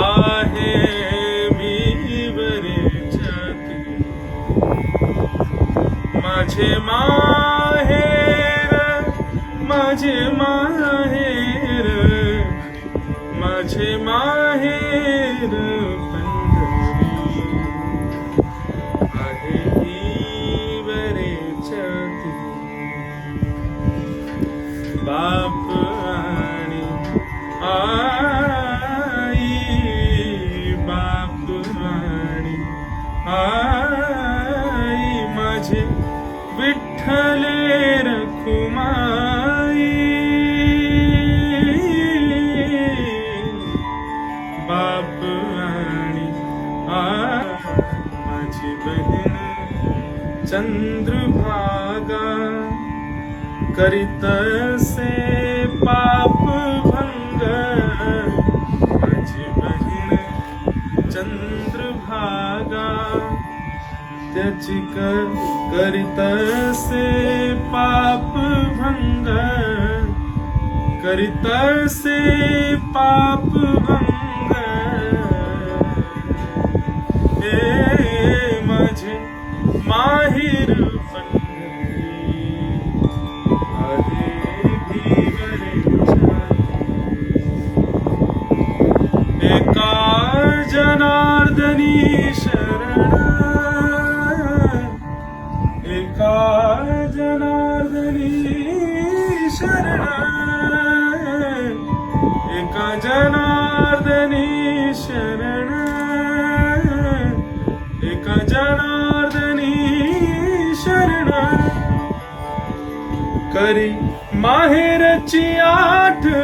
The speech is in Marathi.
आहे भिवरेच्याती माझे माहेर माझे माहेर माझे माहेर पंढरी आहे भिवरेच्याती बाप आणि आई बाप आणि आई माझे विठ्ठले रखुमाई बाप आणि आई माझी बहीण चंद्रभागा करीतसे पाप भंग माझी बहीण चंद्रभागा त्याची करीतसे पाप भंग करीतसे पाप भंग हे माझे माहेर एका जनार्दनी शरण एका जनार्दनी शरण एका जनार्दनी शरण एका जनार्दनी शरण करी माहेरची आठवण